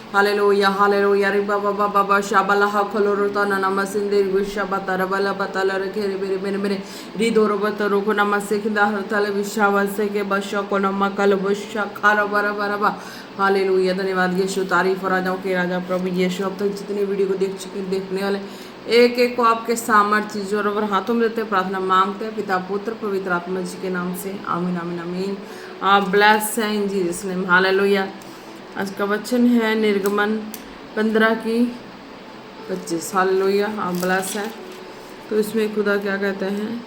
Hallelujah hallelujah रे बाबा बाबा बाबा शाबाला खलोरोता ननमा सिंदे विशाबा तरबला बतला रखे रे मेरे मेरे मेरे रिदोरो बतरो को नमा सेखिंदा हरतले विशावा से के बशा को नमा कल बशा खारा बरा बरा बा हालेलुया। धन्यवाद यीशु, तारीफ और राजाओं के राजा प्रभु यीशु। अब तक जितने वीडियो को देख चुके देखने वाले एक एक को आपके सामर्थ्य जोर और हाथों में देते प्रार्थना मांगते हैं पिता पुत्र पवित्र आत्मा जी के नाम से, आमीन आमीन आमीन। आप ब्लेस हैं इन जीसस नेम, हालेलुया। आज का वचन है निर्गमन 15:25, हालेलुया। आप ब्लेस हैं। तो इसमें खुदा क्या कहते हैं,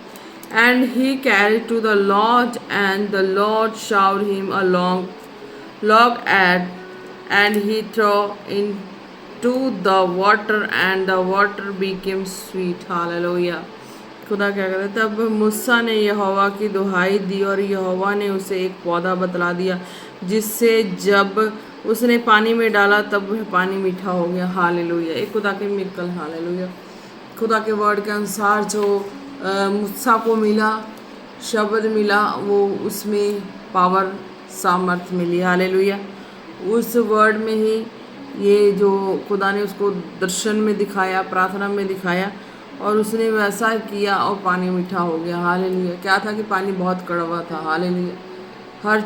and he carry to the lodge and the lord shower him a log and he threw into the water and the water became sweet, hallelujah. खुदा क्या कहता है, तब मूसा ने यहोवा की दुहाई दी और यहोवा ने उसे एक पौधा बतला दिया जिससे जब उसने पानी में डाला तब वह पानी मीठा हो गया, हालेलुया। एक खुदा के मिराकल, हालेलुया। खुदा के वर्ड के अनुसार जो मूसा को मिला, शब्द मिला, वो उसमें पावर सामर्थ मिली, हालेलुया। उस वर्ड में ही ये जो खुदा ने उसको दर्शन में दिखाया, प्रार्थना में दिखाया और उसने वैसा किया और पानी मीठा हो गया, हालेलुया। क्या था कि पानी बहुत कड़वा था, हालेलुया। हर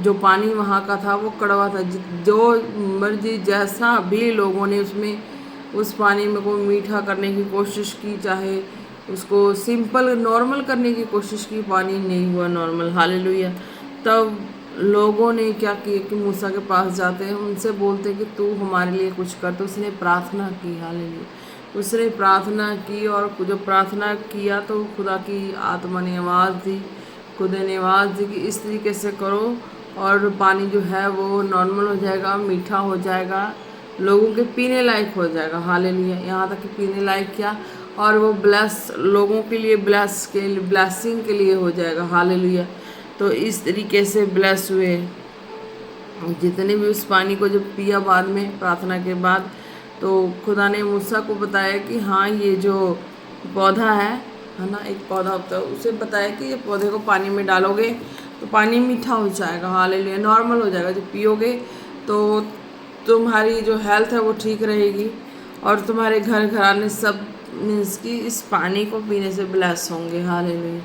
जो पानी वहाँ का था वो कड़वा था। जो मर्जी जैसा भी लोगों ने उसमें उस पानी में को मीठा करने की कोशिश की, चाहे उसको सिंपल नॉर्मल करने की कोशिश की, पानी नहीं हुआ नॉर्मल, हालेलुया। तब लोगों ने क्या किया कि मूसा के पास जाते हैं, उनसे बोलते कि तू हमारे लिए कुछ कर। तो उसने प्रार्थना की, हालेलुया। उसने प्रार्थना की और जब प्रार्थना किया तो खुदा की आत्मा ने आवाज़ दी, खुदा ने आवाज़ दी कि इस तरीके से करो और पानी जो है वो नॉर्मल हो जाएगा, मीठा हो जाएगा, लोगों के पीने लायक हो जाएगा, हालेलुया। यहाँ तक कि पीने लायक क्या, और वो लोगों के लिए ब्लेसिंग के लिए हो जाएगा, हालेलुया। तो इस तरीके से ब्लेस हुए जितने भी उस पानी को जब पिया बाद में प्रार्थना के बाद। तो खुदा ने मूसा को बताया कि हाँ ये जो पौधा है ना, एक पौधा होता है, उसे बताया कि ये पौधे को पानी में डालोगे तो पानी मीठा हो जाएगा, हालेलुया, नॉर्मल हो जाएगा। जब पियोगे तो तुम्हारी जो हेल्थ है वो ठीक रहेगी और तुम्हारे घर घराने सब मीन्स कि इस पानी को पीने से ब्लेस होंगे, हालेलुया।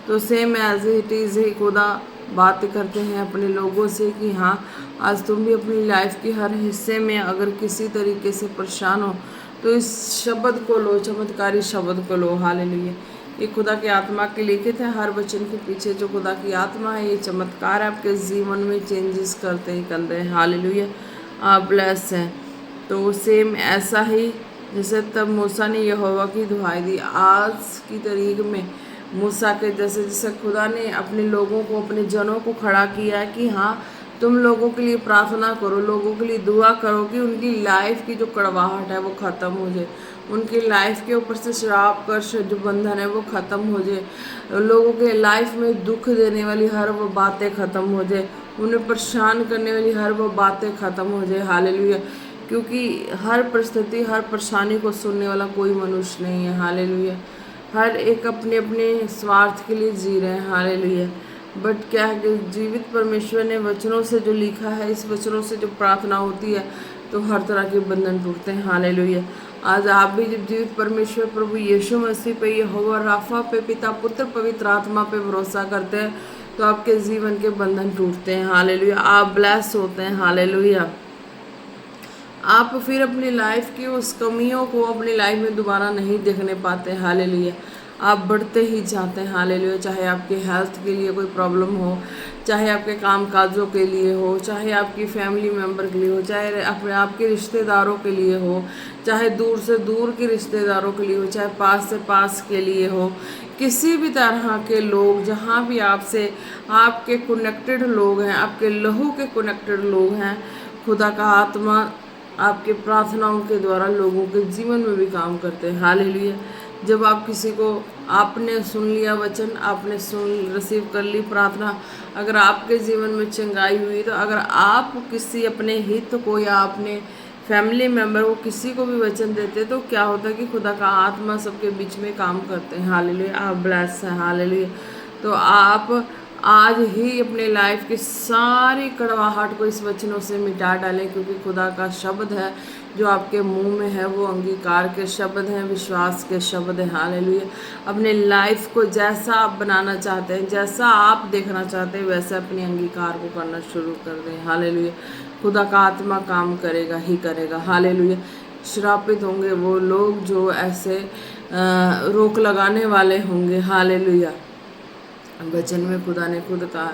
तो सेम एज इट इज़ ही खुदा बात करते हैं अपने लोगों से कि हाँ आज तुम भी अपनी लाइफ के हर हिस्से में अगर किसी तरीके से परेशान हो तो इस शब्द को लो, चमत्कारी शब्द को लो, हालेलुया। ये खुदा की आत्मा के लिखित है। हर वचन के पीछे जो खुदा की आत्मा है, ये चमत्कार आपके जीवन में चेंजेस करते ही कर रहे हैं, हालेलुया। आप ब्लेस हैं। तो सेम ऐसा ही जैसे तब मूसा ने यहोवा की दुहाई दी, आज की तारीख में मूसा के जैसे जैसे खुदा ने अपने लोगों को, अपने जनों को खड़ा किया है कि हाँ तुम लोगों के लिए प्रार्थना करो, लोगों के लिए दुआ करो कि उनकी लाइफ की जो कड़वाहट है वो ख़त्म हो जाए, उनकी लाइफ के ऊपर से श्राप कर्ष जो बंधन है वो ख़त्म हो जाए, लोगों के लाइफ में दुख देने वाली हर वो बातें ख़त्म हो जाए, उन्हें परेशान करने वाली हर वो बातें ख़त्म हो जाए, हालेलुया। क्योंकि हर परिस्थिति, हर परेशानी को सुनने वाला कोई मनुष्य नहीं है, हालेलुया। हर एक अपने अपने स्वार्थ के लिए जी रहे हैं, हालेलुया। बट क्या है कि जीवित परमेश्वर ने वचनों से जो लिखा है, इस वचनों से जो प्रार्थना होती है तो हर तरह के बंधन टूटते हैं, हालेलुया। आज आप भी जब जीवित परमेश्वर प्रभु यीशु मसीह पे, यहोवा राफा पे, पिता पुत्र पवित्र आत्मा पे भरोसा करते हैं तो आपके जीवन के बंधन टूटते हैं, हालेलुया। आप ब्लेस होते हैं, हालेलुया। आप फिर अपनी लाइफ की उस कमियों को अपनी लाइफ में दोबारा नहीं देखने पाते, हालेलुया। आप बढ़ते ही जाते हैं, हालेलुया। चाहे आपके हेल्थ के लिए कोई प्रॉब्लम हो, चाहे आपके काम काजों के लिए हो, चाहे आपकी फैमिली मेम्बर के लिए हो, चाहे आपके रिश्तेदारों के लिए हो, चाहे दूर से दूर के रिश्तेदारों के लिए हो, चाहे पास से पास के लिए हो, किसी भी तरह के लोग जहाँ भी आपसे आपके कनेक्टेड लोग हैं, आपके लहू के कनेक्टेड लोग हैं, खुदा का आत्मा आपके प्रार्थनाओं के द्वारा लोगों के जीवन में भी काम करते हैं, हालेलुया। जब आप किसी को, आपने सुन लिया वचन, आपने रिसीव कर ली प्रार्थना, अगर आपके जीवन में चंगाई हुई तो अगर आप किसी अपने हित को या अपने फैमिली मेम्बर को किसी को भी वचन देते तो क्या होता है कि खुदा का आत्मा सबके बीच में काम करते हैं, हालेलुया। आप ब्लेस हैं, हालेलुया। तो आप आज ही अपने लाइफ की सारी कड़वाहट को इस वचनों से मिटा डालें, क्योंकि खुदा का शब्द है जो आपके मुंह में है, वो अंगीकार के शब्द हैं, विश्वास के शब्द हैं। हालेलुया। अपने लाइफ को जैसा आप बनाना चाहते हैं, जैसा आप देखना चाहते हैं, वैसा अपने अंगीकार को करना शुरू कर दें। हालेलुया। खुदा का आत्मा काम करेगा ही करेगा। हालेलुया। श्रापित होंगे वो लोग जो ऐसे रोक लगाने वाले होंगे। हालेलुया। वचन में खुदा ने खुद कहा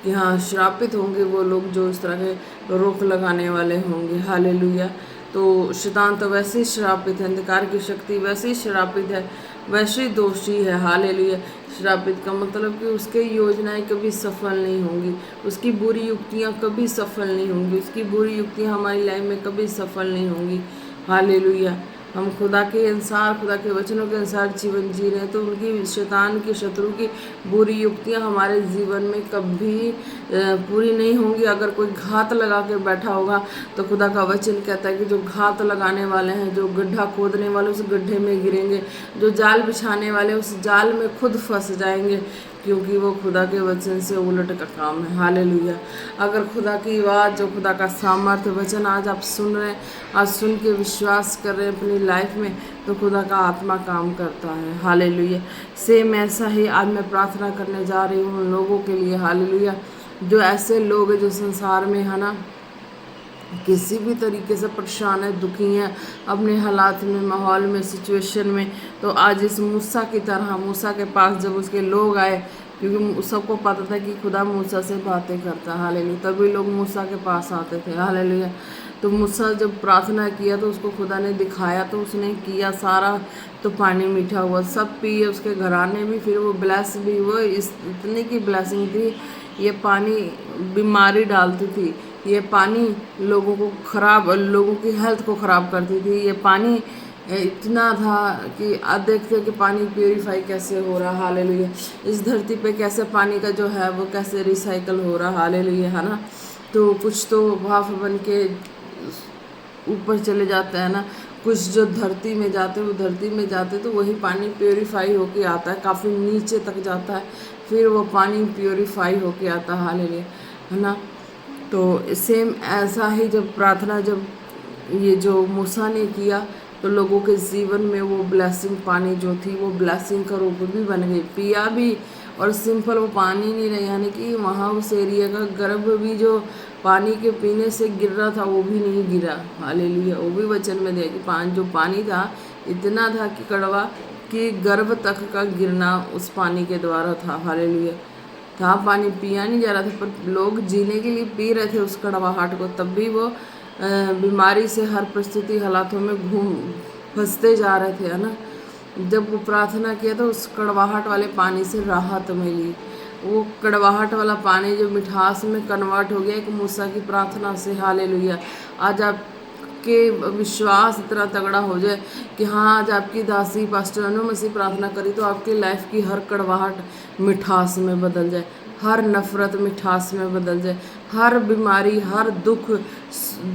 कि हाँ, श्रापित होंगे वो लोग जो इस तरह के रोक लगाने वाले होंगे। हालेलुया। तो शैतान तो वैसे ही श्रापित है, अंधकार की शक्ति वैसे ही श्रापित है, वैसे ही दोषी है। हालेलुया। श्रापित का मतलब कि उसकी योजनाएं कभी सफल नहीं होंगी, उसकी बुरी युक्तियां कभी सफल नहीं होंगी, उसकी बुरी युक्तियां हमारी लाइफ में कभी सफल नहीं होंगी। हालेलुया। हम खुदा के अनुसार, खुदा के वचनों के अनुसार जीवन जी रहे हैं, तो उनकी, शैतान की, शत्रु की बुरी युक्तियां हमारे जीवन में कभी पूरी नहीं होंगी। अगर कोई घात लगा के बैठा होगा तो खुदा का वचन कहता है कि जो घात लगाने वाले हैं, जो गड्ढा खोदने वाले उस गड्ढे में गिरेंगे, जो जाल बिछाने वाले उस जाल में खुद फंस जाएंगे, क्योंकि वो खुदा के वचन से उलट का काम है। हालेलुया। अगर खुदा की आवाज़, जो खुदा का सामर्थ्य वचन आज आप सुन रहे हैं, आज सुन के विश्वास कर रहे हैं अपनी लाइफ में, तो खुदा का आत्मा काम करता है। हालेलुया। सेम ऐसा ही आज मैं प्रार्थना करने जा रही हूँ उन लोगों के लिए। हालेलुया। जो ऐसे लोग हैं जो संसार में है ना किसी भी तरीके से परेशान है, दुखी हैं अपने हालात में, माहौल में, सिचुएशन में, तो आज इस मूसा की तरह, मूसा के पास जब उसके लोग आए, क्योंकि सबको पता था कि खुदा मूसा से बातें करता है। हालेलुया। तभी लोग मूसा के पास आते थे। हालेलुया। तो मूसा जब प्रार्थना किया तो उसको खुदा ने दिखाया, तो उसने किया सारा, तो पानी मीठा हुआ, सब पिए, उसके घराने भी, फिर वो ब्लेस भी हुए। इस इतनी की ब्लेसिंग थी, ये पानी बीमारी डालती थी, ये पानी लोगों को खराब, लोगों की हेल्थ को ख़राब करती थी। ये पानी इतना था कि आप देखते कि पानी प्योरीफाई कैसे हो रहा। हालेलुया। इस धरती पे कैसे पानी का जो है वो कैसे रिसाइकल हो रहा। हालेलुया। है ना। तो कुछ तो भाप बन के ऊपर चले जाते हैं ना, कुछ जो धरती में जाते हैं वो धरती में जाते, तो वही पानी प्योरीफाई होके आता है, काफ़ी नीचे तक जाता है, फिर वो पानी प्योरीफाई होके आता है। हालेलुया। है ना। तो सेम ऐसा ही जब प्रार्थना, जब ये जो मूसा ने किया, तो लोगों के जीवन में वो ब्लेसिंग पानी जो थी वो ब्लेसिंग का रूप भी बन गई, पिया भी। और सिंपल वो पानी नहीं रहा, यानी कि वहाँ उस एरिया का गर्भ भी जो पानी के पीने से गिर रहा था वो भी नहीं गिरा। हालेलुया। वो भी वचन में दिया कि जो पानी था इतना था कि कड़वा, कि गर्भ तक का गिरना उस पानी के द्वारा था। हालेलुया। था पानी पिया नहीं जा रहा था, पर लोग जीने के लिए पी रहे थे उस कड़वाहट को, तब भी वो बीमारी से हर परिस्थिति हालातों में फंसते जा रहे थे। है ना। जब वो प्रार्थना किया तो उस कड़वाहट वाले पानी से राहत मिली। वो कड़वाहट वाला पानी जो मिठास में कन्वर्ट हो गया एक मूसा की प्रार्थना से। हालेलुया। आज आपके विश्वास इतना तगड़ा हो जाए कि हाँ, आज आपकी दासी पास्टर अनु मसीह प्रार्थना करी तो आपकी लाइफ की हर कड़वाहट मिठास में बदल जाए, हर नफरत मिठास में बदल जाए, हर बीमारी, हर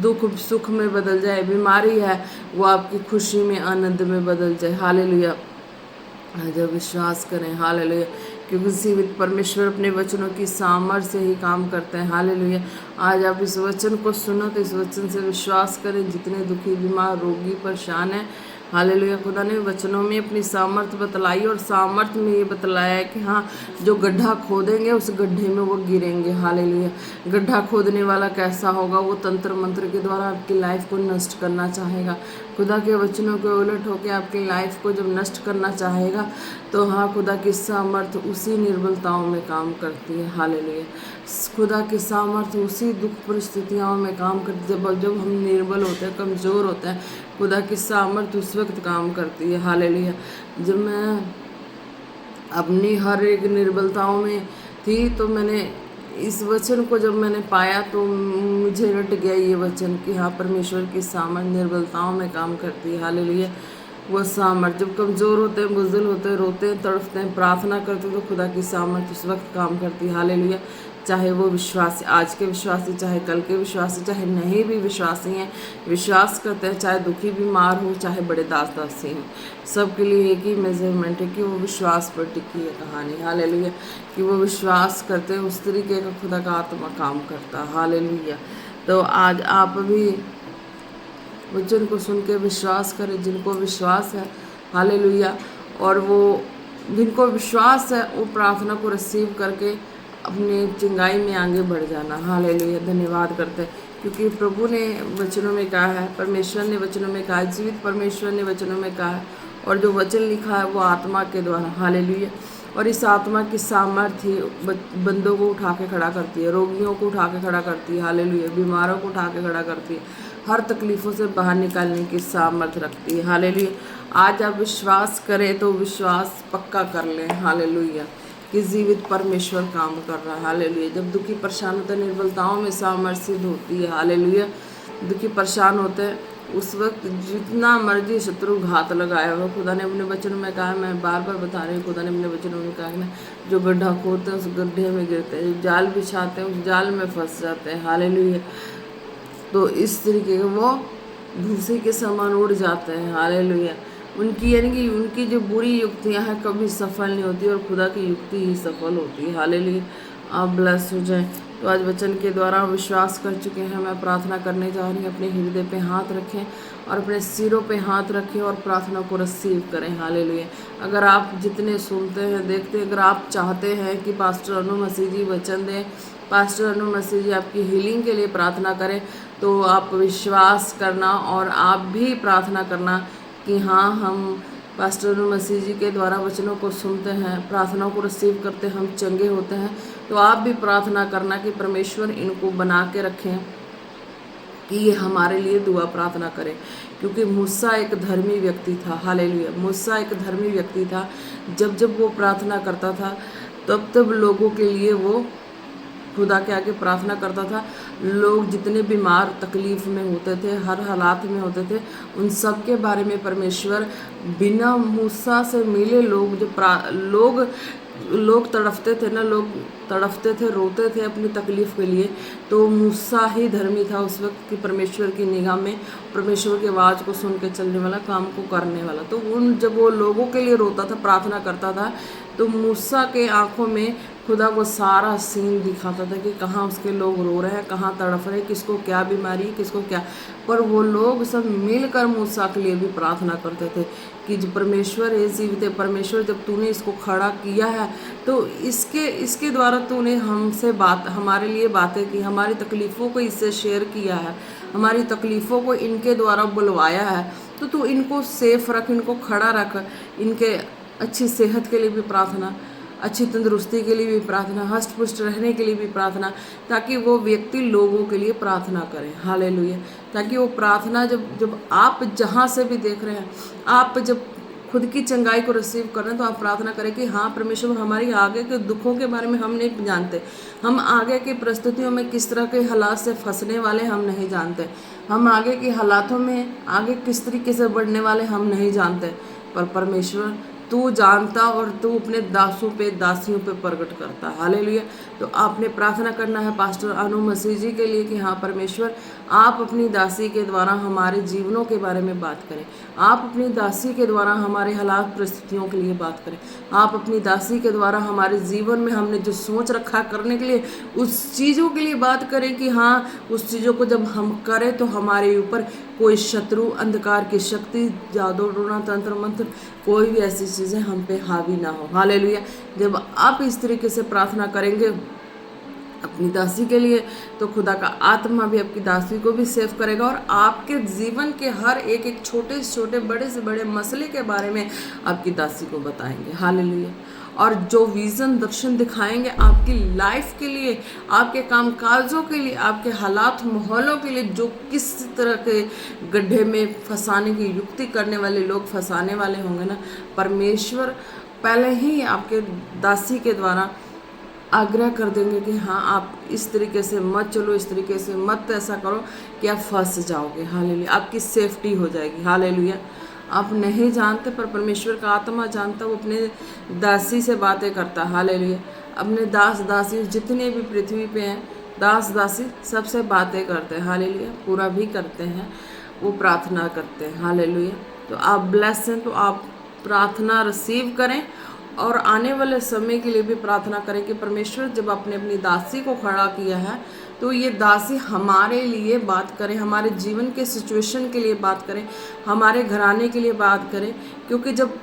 दुख सुख में बदल जाए, बीमारी है वो आपकी खुशी में, आनंद में बदल जाए। हालेलुया। जब विश्वास करें। हालेलुया। क्योंकि जीवित परमेश्वर अपने वचनों की सामर्थ्य से ही काम करते हैं। हालेलुया। आज आप इस वचन को सुनो तो इस वचन से विश्वास करें, जितने दुखी, बीमार, रोगी, परेशान हैं। हालेलुया। खुदा ने वचनों में अपनी सामर्थ्य बतलाई, और सामर्थ्य में ये बतलाया है कि हाँ, जो गड्ढा खोदेंगे उस गड्ढे में वो गिरेंगे। हालेलुया। गड्ढा खोदने वाला कैसा होगा? वो तंत्र मंत्र के द्वारा आपकी लाइफ को नष्ट करना चाहेगा। खुदा के वचनों के उलट होकर आपकी लाइफ को जब नष्ट करना चाहेगा, तो हाँ, खुदा की सामर्थ्य उसी निर्बलताओं में काम करती है। हालेलुया। खुदा की सामर्थ्य उसी दुख परिस्थितियों में काम करती है जब हम निर्बल होते हैं, कमज़ोर होते हैं, खुदा की सामर्थ्य उस वक्त काम करती है। हालेलुया। जब मैं अपनी हर एक निर्बलताओं में थी, तो मैंने इस वचन को जब मैंने पाया तो मुझे रट गया ये वचन कि हाँ, परमेश्वर की सामर्थ्य निर्बलताओं में काम करती है। हालेलुया। वो सामर्थ्य जब कमज़ोर होते हैं, बुज़दिल होते हैं, रोते हैं, तड़पते हैं, प्रार्थना करते हैं, तो खुदा की सामर्थ्य उस वक्त काम करती है। हालेलुया। चाहे वो विश्वासी, आज के विश्वासी, चाहे कल के विश्वासी, चाहे नहीं भी विश्वासी हैं, विश्वास करते हैं, चाहे दुखी बीमार हो, चाहे बड़े दास दासी हों, सबके लिए एक ही मेजरमेंट है कि वो विश्वास पर टिकी है कहानी। हालेलुया, कि वो विश्वास करते हैं, उस तरीके का खुदा का आत्मा काम करता है। हालेलुया। तो आज आप भी वचन को सुन के विश्वास करें, जिनको विश्वास है। हालेलुया। और वो जिनको विश्वास है वो प्रार्थना को रिसीव करके अपनी चिंगाई में आगे बढ़ जाना। हालेलुया। धन्यवाद करते हैं क्योंकि प्रभु ने वचनों में कहा है, परमेश्वर ने वचनों में कहा है, जीवित परमेश्वर ने वचनों में कहा है, और जो वचन लिखा है वो आत्मा के द्वारा। हालेलुया। और इस आत्मा की सामर्थ्य बंदों को उठा के खड़ा करती है, रोगियों को उठा के खड़ा करती है। हालेलुया। बीमारों को उठा के खड़ा करती है, हर तकलीफ़ों से बाहर निकालने की सामर्थ्य रखती है। हालेलुया। आज आप विश्वास करें तो विश्वास पक्का कर लें। हालेलुया। कि जीवित परमेश्वर काम कर रहा है। हालेलुया। जब दुखी परेशान होते हैं, निर्बलताओं में सामर्थ्य सिद्ध होती है। हालेलुया। दुखी परेशान होते हैं उस वक्त जितना मर्जी शत्रु घात लगाया हुआ, खुदा ने अपने वचनों में कहा, मैं बार बार बता रही हूँ, खुदा ने अपने वचनों में कहा ना, जो गड्ढा खोदते हैं उस गड्ढे में गिरते हैं, जो जाल बिछाते हैं उस जाल में फंस जाते हैं। हालेलुया। तो इस तरीके के वो भूसे के समान उड़ जाते हैं। हालेलुया। उनकी यानी कि उनकी जो बुरी युक्तियां हैं कभी सफल नहीं होती और खुदा की युक्ति ही सफल होती है। हालेलुया। आप ब्लेस हो जाएं। तो आज वचन के द्वारा विश्वास कर चुके हैं। मैं प्रार्थना करने जा रही हूँ। अपने हृदय पे हाथ रखें और अपने सिरों पे हाथ रखें और प्रार्थना को रिसीव करें। हालेलुया। अगर आप जितने सुनते हैं, देखते हैं, अगर आप चाहते हैं कि पास्टर अनु मसीह जी वचन दें, पास्टर अनु मसीह जी आपकी हीलिंग के लिए प्रार्थना करें, तो आप विश्वास करना और आप भी प्रार्थना करना कि हाँ, हम पास्टर अनु मसीह जी के द्वारा वचनों को सुनते हैं, प्रार्थनाओं को रिसीव करते हैं, हम चंगे होते हैं। तो आप भी प्रार्थना करना कि परमेश्वर इनको बना के रखें कि ये हमारे लिए दुआ प्रार्थना करें, क्योंकि मूसा एक धर्मी व्यक्ति था। हालेलुया। मूसा एक धर्मी व्यक्ति था। जब जब वो प्रार्थना करता था तब तब लोगों के लिए वो खुदा के आगे प्रार्थना करता था। लोग जितने बीमार तकलीफ में होते थे, हर हालात में होते थे, उन सब के बारे में परमेश्वर बिना मूसा से मिले लोग तड़फते थे ना, लोग तड़फते थे, रोते थे अपनी तकलीफ के लिए। तो मूसा ही धर्मी था उस वक्त की परमेश्वर की निगाह में, परमेश्वर की आवाज़ को सुन के चलने वाला, काम को करने वाला। तो जब वो लोगों के लिए रोता था, प्रार्थना करता था, तो मूसा के आंखों में खुदा वो सारा सीन दिखाता था कि कहाँ उसके लोग रो रहे हैं, कहाँ तड़फ रहे हैं, किसको क्या बीमारी है, किसको क्या। पर वो लोग सब मिलकर मूसा के लिए भी प्रार्थना करते थे कि जो परमेश्वर है जीवित है, परमेश्वर जब तूने इसको खड़ा किया है तो इसके द्वारा तूने हमसे हमारे लिए बातें की, हमारी तकलीफ़ों को इससे शेयर किया है, हमारी तकलीफ़ों को इनके द्वारा बुलवाया है, तो तू इनको सेफ रख, इनको खड़ा रख। इनके अच्छी सेहत के लिए भी प्रार्थना, अच्छी तंदुरुस्ती के लिए भी प्रार्थना, हष्ट पुष्ट रहने के लिए भी प्रार्थना, ताकि वो व्यक्ति लोगों के लिए प्रार्थना करें। हालेलुया। ताकि वो प्रार्थना जब आप जहाँ से भी देख रहे हैं, आप जब खुद की चंगाई को रिसीव कर रहे हैं, तो आप प्रार्थना करें कि हाँ परमेश्वर, हमारी आगे के दुखों के बारे में हम नहीं जानते, हम आगे की परिस्थितियों में किस तरह के हालात से फंसने वाले हम नहीं जानते, हम आगे के हालातों में आगे किस तरीके से बढ़ने वाले हम नहीं जानते, पर परमेश्वर तू जानता और तू अपने दासों पे, दासियों पे प्रकट करता। हालेलुया। तो आपने प्रार्थना करना है पास्टर अनु मसीह जी के लिए कि हाँ परमेश्वर, आप अपनी दासी के द्वारा हमारे जीवनों के बारे में बात करें, आप अपनी दासी के द्वारा हमारे हालात परिस्थितियों के लिए बात करें, आप अपनी दासी के द्वारा हमारे जीवन में हमने जो सोच रखा करने के लिए उस चीज़ों के लिए बात करें कि हाँ उस चीज़ों को जब हम करें तो हमारे ऊपर कोई शत्रु, अंधकार की शक्ति, जादू टोना, तंत्र मंत्र, कोई भी ऐसी चीज़ें हम पे हावी ना हो। हालेलुया। जब आप इस तरीके से प्रार्थना करेंगे अपनी दासी के लिए, तो खुदा का आत्मा भी आपकी दासी को भी सेव करेगा और आपके जीवन के हर एक छोटे से छोटे, बड़े से बड़े मसले के बारे में आपकी दासी को बताएंगे। हालेलुया। और जो विज़न, दर्शन दिखाएंगे आपकी लाइफ के लिए, आपके कामकाजों के लिए, आपके हालात माहौलों के लिए, जो किस तरह के गड्ढे में फंसाने की युक्ति करने वाले लोग फंसाने वाले होंगे ना, परमेश्वर पहले ही आपके दासी के द्वारा आग्रह कर देंगे कि हाँ आप इस तरीके से मत चलो, इस तरीके से मत ऐसा करो कि आप फंस जाओगे। हालेलुया। आपकी सेफ्टी हो जाएगी। हालेलुया। आप नहीं जानते पर परमेश्वर का आत्मा जानता, वो अपने दासी से बातें करता। हालेलुया। अपने दास दासी जितने भी पृथ्वी पे हैं दास दासी सबसे बातें करते हैं, हालेलुया, पूरा भी करते हैं, वो प्रार्थना करते हैं, हालेलुया। तो आप ब्लेस हैं, तो आप प्रार्थना रिसीव करें और आने वाले समय के लिए भी प्रार्थना करें कि परमेश्वर जब आपने अपनी दासी को खड़ा किया है तो ये दासी हमारे लिए बात करें, हमारे जीवन के सिचुएशन के लिए बात करें, हमारे घराने के लिए बात करें। क्योंकि जब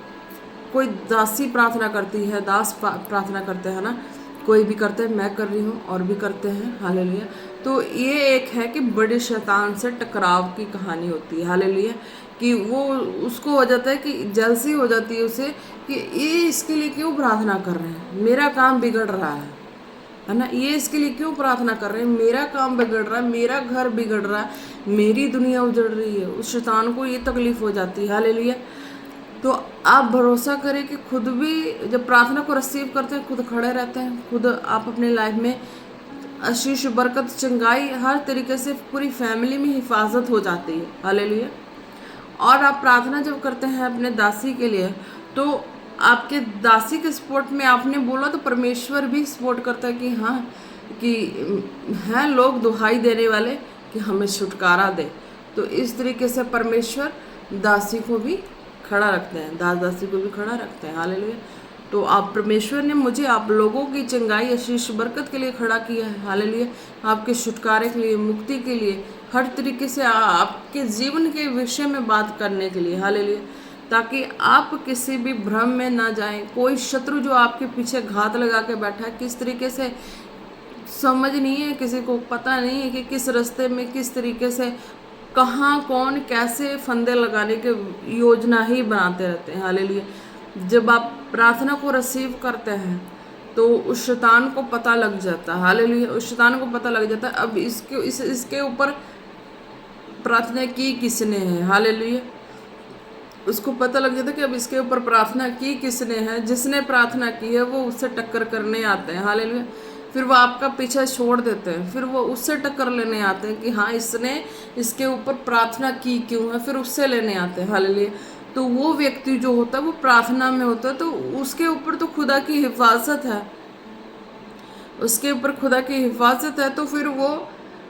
कोई दासी प्रार्थना करती है, दास प्रार्थना करते हैं ना, कोई भी करते हैं, मैं कर रही हूँ और भी करते हैं, हालेलुया। तो ये एक है कि बड़े शैतान से टकराव की कहानी होती है, हालेलुया, कि वो उसको हो जाता है कि जलसी हो जाती है उसे कि ये इसके लिए क्यों प्रार्थना कर रहे हैं, मेरा काम बिगड़ रहा है ना, ये इसके लिए क्यों प्रार्थना कर रहे हैं, मेरा काम बिगड़ रहा है, मेरा घर बिगड़ रहा है, मेरी दुनिया उजड़ रही है। उस शैतान को ये तकलीफ हो जाती है, हालेलुया। तो आप भरोसा करें कि खुद भी जब प्रार्थना को रिसीव करते हैं खुद खड़े रहते हैं, खुद आप अपने लाइफ में आशीष बरकत चंगाई हर तरीके से पूरी फैमिली में हिफाजत हो जाती है, हालेलुया। और आप प्रार्थना जब करते हैं अपने दासी के लिए तो आपके दासी के सपोर्ट में आपने बोला तो परमेश्वर भी सपोर्ट करता है कि हाँ, कि हैं लोग दुहाई देने वाले कि हमें छुटकारा दे। तो इस तरीके से परमेश्वर दासी को भी खड़ा रखते हैं, दास दासी को भी खड़ा रखते हैं, हालेलुया। तो आप परमेश्वर ने मुझे आप लोगों की चंगाई आशीष बरकत के लिए खड़ा किया है, हालेलुया, आपके छुटकारे के लिए, मुक्ति के लिए, हर तरीके से आपके जीवन के विषय में बात करने के लिए, हालेलुया, ताकि आप किसी भी भ्रम में ना जाएं। कोई शत्रु जो आपके पीछे घात लगा के बैठा है, किस तरीके से समझ नहीं है, किसी को पता नहीं है कि किस रास्ते में किस तरीके से कहाँ कौन कैसे फंदे लगाने के योजना ही बनाते रहते हैं, हालेलुया। जब आप प्रार्थना को रिसीव करते हैं तो उस शैतान को पता लग जाता है, हालेलुया, उस शैतान को पता लग जाता है अब इसके ऊपर प्रार्थना की किसने है, हालेलुया। उसको पता लग जाता है कि अब इसके ऊपर प्रार्थना की किसने है, जिसने प्रार्थना की है वो उससे टक्कर करने आते हैं, हालेलुया। फिर वो आपका पीछा छोड़ देते हैं, फिर वो उससे टक्कर लेने आते हैं कि हाँ इसने इसके ऊपर प्रार्थना की क्यों है, फिर उससे लेने आते हैं, हालेलुया। तो वो व्यक्ति जो होता है वो प्रार्थना में होता है तो उसके ऊपर तो खुदा की हिफाजत है, उसके ऊपर खुदा की हिफाजत है। तो फिर वो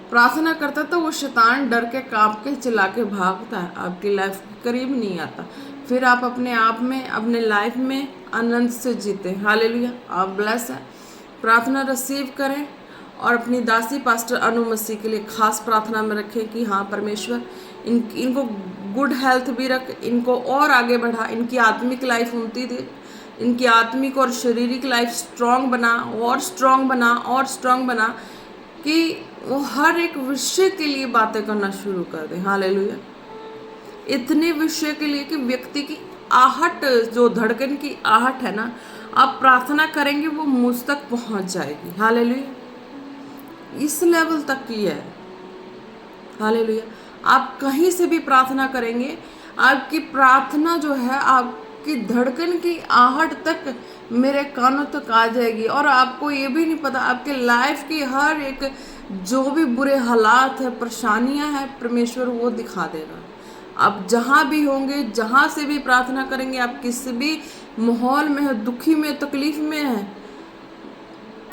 प्रार्थना करता तो वो शैतान डर के कांप के चिल्ला के भागता है, आपकी लाइफ के करीब नहीं आता। फिर आप अपने आप में अपने लाइफ में आनंद से जीते, हालेलुया। आप ब्लेस है, प्रार्थना रिसीव करें और अपनी दासी पास्टर अनु मसीह के लिए खास प्रार्थना में रखें कि हाँ परमेश्वर इनको गुड हेल्थ भी रख, इनको और आगे बढ़ा, इनकी आत्मिक लाइफ उन्नति दे, इनकी आत्मिक और शारीरिक लाइफ स्ट्रांग बना और स्ट्रांग बना और स्ट्रांग बना कि वो हर एक विषय के लिए बातें करना शुरू कर दे, हालेलुया। इतने विषय के लिए कि व्यक्ति की आहट, जो धड़कन की आहट है ना, आप प्रार्थना करेंगे वो मुझ तक पहुंच जाएगी, हालेलुया। इस लेवल तक की है, हालेलुया। आप कहीं से भी प्रार्थना करेंगे, आपकी प्रार्थना जो है आपकी धड़कन की आहट तक मेरे कानों तक आ जाएगी और आपको ये भी नहीं पता आपके लाइफ की हर एक जो भी बुरे हालात है, परेशानियां हैं, परमेश्वर वो दिखा देगा। आप जहाँ भी होंगे, जहाँ से भी प्रार्थना करेंगे, आप किसी भी माहौल में है, दुखी में, तकलीफ में है,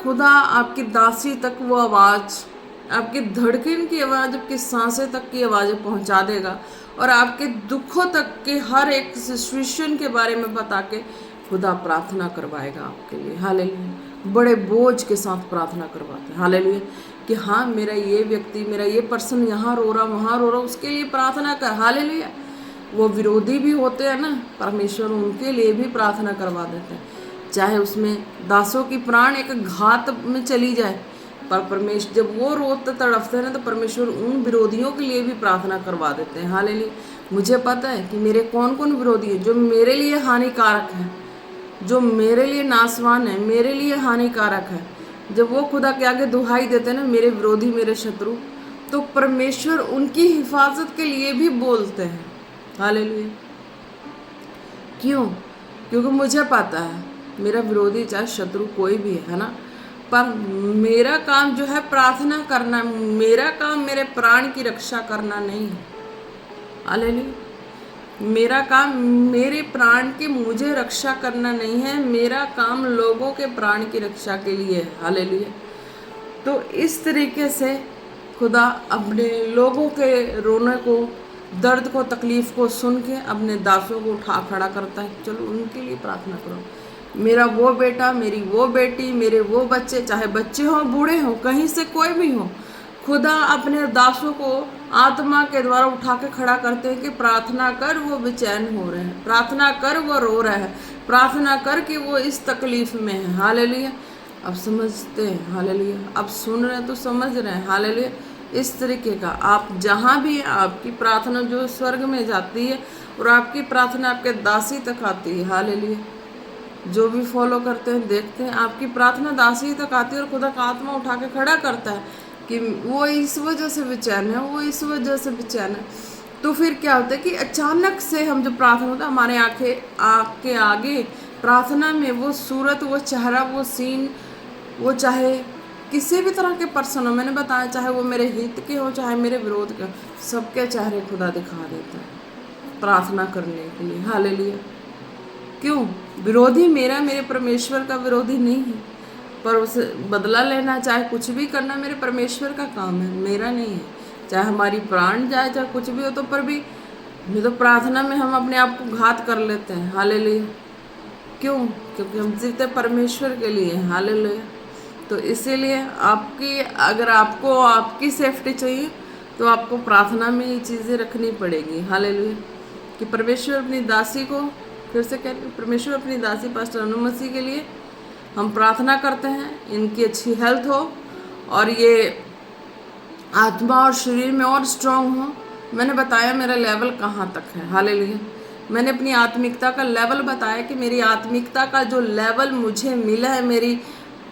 खुदा आपकी दासी तक वो आवाज़, आपकी धड़कन की आवाज़, आपकी सांसें तक की आवाज़ें पहुंचा देगा और आपके दुखों तक के हर एक सिचुएशन के बारे में बता के खुदा प्रार्थना करवाएगा आपके लिए, हालेलुया। बड़े बोझ के साथ प्रार्थना करवाते हैं, हालेलुया, कि हाँ मेरा ये व्यक्ति, मेरा ये पर्सन यहाँ रो रहा, वहाँ रो रहा, उसके लिए प्रार्थना कर, हालेलुया। वो विरोधी भी होते हैं ना, परमेश्वर उनके लिए भी प्रार्थना करवा देते हैं, चाहे उसमें दासों की प्राण एक घात में चली जाए, पर परमेश्वर जब वो रोते तड़पते हैं ना तो परमेश्वर उन विरोधियों के लिए भी प्रार्थना करवा देते हैं, हालेलुया। मुझे पता है कि मेरे कौन कौन विरोधी हैं जो मेरे लिए हानिकारक हैं, जो मेरे लिए नासवान है, मेरे लिए हानिकारक है। जब वो खुदा के आगे दुहाई देते हैं ना, मेरे विरोधी, मेरे शत्रु, तो परमेश्वर उनकी हिफाजत के लिए भी बोलते हैं, हालेलुया। क्यों? क्योंकि मुझे पता है मेरा विरोधी चाहे शत्रु कोई भी है ना, पर मेरा काम जो है प्रार्थना करना, मेरा काम मेरे प्राण की रक्षा करना नहीं है, हालेलुया। मेरा काम मेरे प्राण की मुझे रक्षा करना नहीं है, मेरा काम लोगों के प्राण की रक्षा के लिए है। हालेलुया। तो इस तरीके से खुदा अपने लोगों के रोने को, दर्द को, तकलीफ को सुन के अपने दासों को उठा खड़ा करता है। चलो उनके लिए प्रार्थना करो। मेरा वो बेटा, मेरी वो बेटी, मेरे वो बच्चे, चाहे बच्चे हों बूढ़े हों, कहीं से कोई भी हो, खुदा अपने दासों को आत्मा के द्वारा उठा के खड़ा करते हैं कि प्रार्थना कर, वो बेचैन हो रहे हैं, प्रार्थना कर, वो रो रहे हैं, प्रार्थना कर कि वो इस तकलीफ में है। हालेलुया। अब समझते हैं। हालेलुया। अब सुन रहे हैं तो समझ रहे हैं। हालेलुया। इस तरीके का आप जहाँ भी हैं, आपकी प्रार्थना जो स्वर्ग में जाती है और आपकी प्रार्थना आपके दासी तक आती है। हालेलुया। जो भी फॉलो करते हैं, देखते हैं, आपकी प्रार्थना दासी तक आती है और खुदा का आत्मा उठा के खड़ा करता है कि वो इस वजह से बेचैन है, वो इस वजह से बेचैन है। तो फिर क्या होता है कि अचानक से हम जो प्रार्थना होता है, हमारे आँख के आगे प्रार्थना में वो सूरत, वो चेहरा, वो सीन, वो चाहे किसी भी तरह के पर्सन हो, मैंने बताया, चाहे वो मेरे हित के हो, चाहे मेरे विरोध के हो, सबके चेहरे खुदा दिखा देता है प्रार्थना करने के लिए। हालेलुया। क्यों? विरोधी मेरा, मेरे परमेश्वर का विरोधी नहीं है, पर उसे बदला लेना, चाहे कुछ भी करना मेरे परमेश्वर का काम है, मेरा नहीं है। चाहे हमारी प्राण जाए, चाहे कुछ भी हो, तो पर भी तो प्रार्थना में हम अपने आप को घात कर लेते हैं। हालेलुया। क्यों? क्योंकि हम जीते परमेश्वर के लिए। हालेलुया। तो इसीलिए आपकी, अगर आपको आपकी सेफ्टी चाहिए तो आपको प्रार्थना में ये चीज़ें रखनी पड़ेगी। हालेलुया। कि परमेश्वर अपनी दासी को, फिर से कह, परमेश्वर अपनी दासी पास्टर अनु मसीह के लिए हम प्रार्थना करते हैं, इनकी अच्छी हेल्थ हो और ये आत्मा और शरीर में और स्ट्रांग हो। मैंने बताया मेरा लेवल कहाँ तक है। हालेलुया। मैंने अपनी आत्मिकता का लेवल बताया कि मेरी आत्मिकता का जो लेवल मुझे मिला है मेरी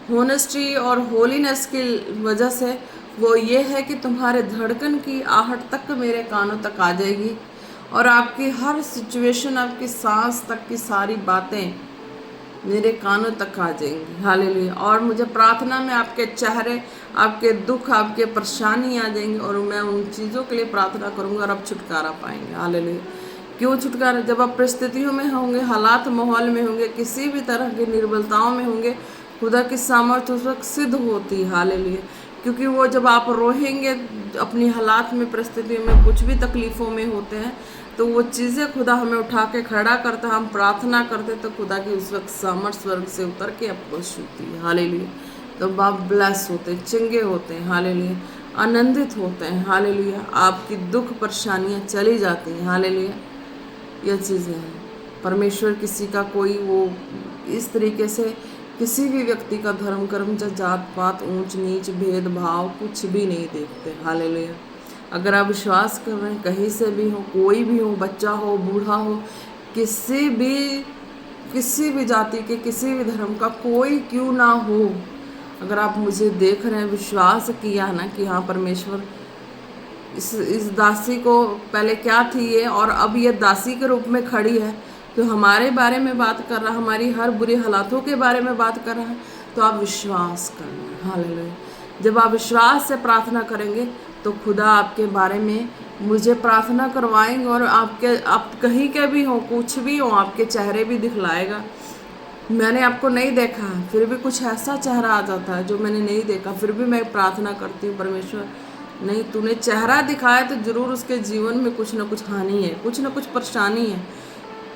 होनेस्टी और होलीनेस की वजह से, वो ये है कि तुम्हारे धड़कन की आहट तक मेरे कानों तक आ जाएगी और आपकी हर सिचुएशन, आपकी सांस तक की सारी बातें मेरे कानों तक आ जाएंगी। हालेलुया। और मुझे प्रार्थना में आपके चेहरे, आपके दुख, आपके परेशानी आ जाएंगे और मैं उन चीज़ों के लिए प्रार्थना करूंगा और आप छुटकारा पाएंगे। हालेलुया। क्यों छुटकारा? जब आप परिस्थितियों में होंगे, हालात माहौल में होंगे, किसी भी तरह की निर्बलताओं में होंगे, खुदा की सामर्थ्य उस वक्त सिद्ध होती है। हालेलुया। क्योंकि वो जब आप रोहेंगे अपनी हालात में, परिस्थितियों में, कुछ भी तकलीफ़ों में होते हैं, तो वो चीज़ें खुदा हमें उठा के खड़ा करता है। हम प्रार्थना करते तो खुदा की उस वक्त सामर्थ स्वर्ग से उतर के आपको छूती है। हालेलुया। तो आप ब्लेस होते हैं, चंगे होते हैं। हालेलुया। आनंदित होते हैं। हालेलुया। आपकी दुख परेशानियाँ चली जाती हैं। हालेलुया। यह चीज़ें हैं। परमेश्वर किसी का कोई वो इस तरीके से किसी भी व्यक्ति का धर्म कर्म, जात पात, ऊंच नीच, भेदभाव कुछ भी नहीं देखते। हालेलुया। अगर आप विश्वास कर रहे हैं, कहीं से भी हो, कोई भी हो, बच्चा हो, बूढ़ा हो, किसी भी जाति के, किसी भी धर्म का कोई क्यों ना हो, अगर आप मुझे देख रहे हैं, विश्वास किया ना कि हाँ परमेश्वर इस दासी को, पहले क्या थी ये और अब ये दासी के रूप में खड़ी है, तो हमारे बारे में बात कर रहा है, हमारी हर बुरी हालातों के बारे में बात कर रहा है, तो आप विश्वास करना। हालेलुया। जब आप विश्वास से प्रार्थना करेंगे तो खुदा आपके बारे में मुझे प्रार्थना करवाएंगे और आप कहीं के भी हो, कुछ भी हो, आपके चेहरे भी दिखलाएगा। मैंने आपको नहीं देखा, फिर भी कुछ ऐसा चेहरा आ जाता है जो मैंने नहीं देखा, फिर भी मैं प्रार्थना करती हूँ, परमेश्वर नहीं, तूने चेहरा दिखाया तो जरूर उसके जीवन में कुछ ना कुछ हानि है, कुछ ना कुछ परेशानी है,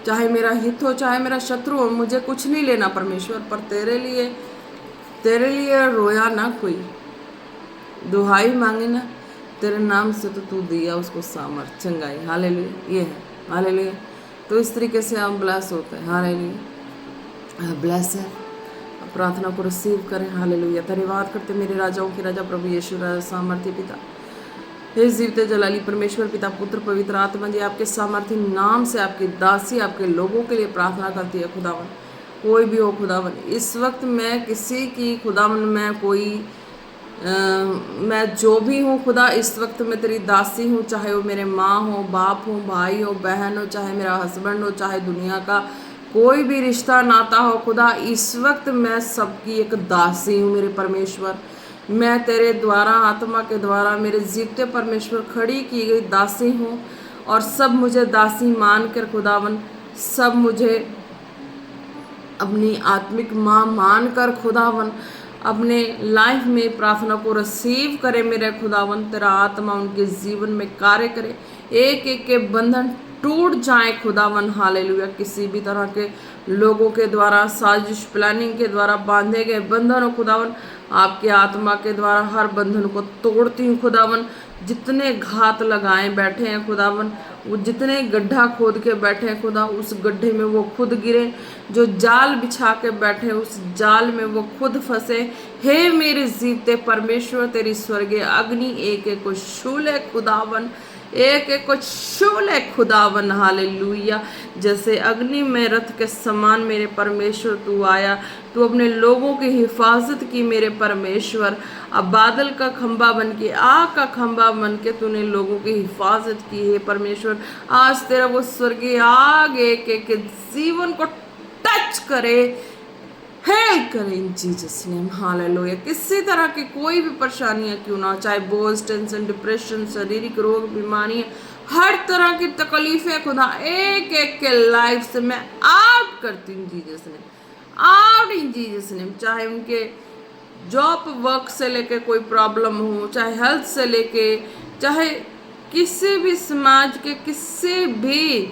चाहे मेरा हित हो, चाहे मेरा शत्रु हो, मुझे कुछ नहीं लेना परमेश्वर, पर तेरे लिए रोया ना कोई, दुहाई मांगे ना, तेरे नाम से तो तू दिया उसको सामर्थ, चंगाई। हालेलुया। ये है। हालेलुया। तो इस तरीके से हम ब्लेस होते हैं। हालेलुया। ब्लेस है। प्रार्थना को रिसीव करें। हालेलुया। धन्यवाद करते मेरे राजाओं के राजा प्रभु यीशु राजा सामर्थ्य पिता, हे जीवते जलाली परमेश्वर पिता पुत्र पवित्र आत्मा जी, आपके सामर्थ्य नाम से आपकी दासी आपके लोगों के लिए प्रार्थना करती है। खुदावन कोई भी हो, खुदावन इस वक्त मैं किसी की, खुदावन मैं जो भी हूँ खुदा, इस वक्त मैं तेरी दासी हूँ, चाहे वो मेरे माँ हो, बाप हो, भाई हो, बहन हो, चाहे मेरा हस्बैंड हो, चाहे दुनिया का कोई भी रिश्ता नाता हो, खुदा इस वक्त मैं सबकी एक दासी हूँ। मेरे परमेश्वर, मैं तेरे द्वारा, आत्मा के द्वारा, मेरे जीवते परमेश्वर खड़ी की गई दासी हूँ और सब मुझे दासी मान कर खुदावन, सब मुझे अपनी आत्मिक माँ मान कर खुदावन अपने लाइफ में प्रार्थना को रिसीव करे मेरे खुदावन। तेरा आत्मा उनके जीवन में कार्य करे, एक एक के बंधन टूट जाए खुदावन। हालेलुया। किसी भी तरह के लोगों के द्वारा साजिश प्लानिंग के द्वारा बांधे गए बंधन हो खुदावन, आपके आत्मा के द्वारा हर बंधन को तोड़ती हूँ खुदावन। जितने घात लगाए बैठे हैं खुदावन, वो जितने गड्ढा खोद के बैठे हैं खुदा, उस गड्ढे में वो खुद गिरे। जो जाल बिछा के बैठे उस जाल में वो खुद फंसे। हे मेरे जीवते परमेश्वर, तेरी स्वर्गीय अग्नि एक एक को छू ले खुदावन, एक एक को छू ले खुदावन। हालेलुया। जैसे अग्नि में रथ के समान मेरे परमेश्वर तू आया, तू अपने लोगों की हिफाजत की मेरे परमेश्वर। अब बादल का खंबा बन के, आग का खंबा बन के तूने लोगों की हिफाजत की है परमेश्वर। आज तेरा वो स्वर्गीय आग एक एक के जीवन को टच करे, हेल्प करे इन जीसस नेम। हालेलुया। किसी तरह की कोई भी परेशानियां क्यों ना, चाहे बोझ, टेंशन, डिप्रेशन, शारीरिक रोग, बीमारियां, हर तरह की तकलीफें खुदा एक एक के लाइफ से मैं आउट करती हूँ Jesus name, out in Jesus name. चाहे उनके जॉब वर्क से लेके कोई प्रॉब्लम हो, चाहे हेल्थ से लेके, चाहे किसी भी समाज के किसी भी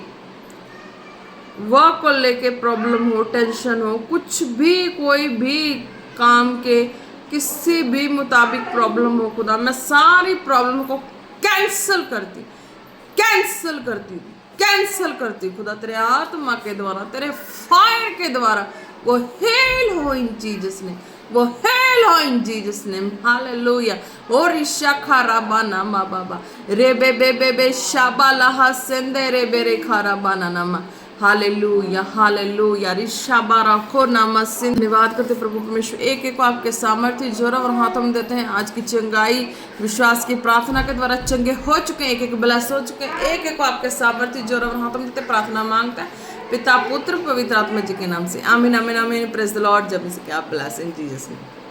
वर्क को लेके प्रॉब्लम हो, टेंशन हो, कुछ भी कोई भी काम के किसी भी मुताबिक प्रॉब्लम हो खुदा, मैं सारी प्रॉब्लम को कैंसिल करती, कैंसिल करती, कैंसिल करती खुदा। तेरे आत्मा के द्वारा, तेरे फायर के द्वारा वो हेल हो इन जीसस ने, वो हेल हो इन जीसस नेम। हालेलुया। ओ रिशा खाराबा नामा बाबा रे बे बे बे बे शाबा लहा सेंदे रे बे रे खाराबा नामा। Hallelujah, hallelujah. रिशाबा रखो नामा सिंह। धन्यवाद करते प्रभु परमेश्वर, एक एक को आपके सामर्थ्य जोरा और हाथों में देते हैं। आज की चंगाई विश्वास की प्रार्थना के द्वारा चंगे हो चुके हैं, एक एक ब्लेस हो चुके हैं। एक एक को आपके सामर्थ्य जोरा और हाथों में देते प्रार्थना मांगते हैं पिता पुत्र पवित्र आत्मा जी के नाम से। आमीन, आमीन, आमीन। Praise the Lord. जब से क्या ब्लेस इन जीसस नेम।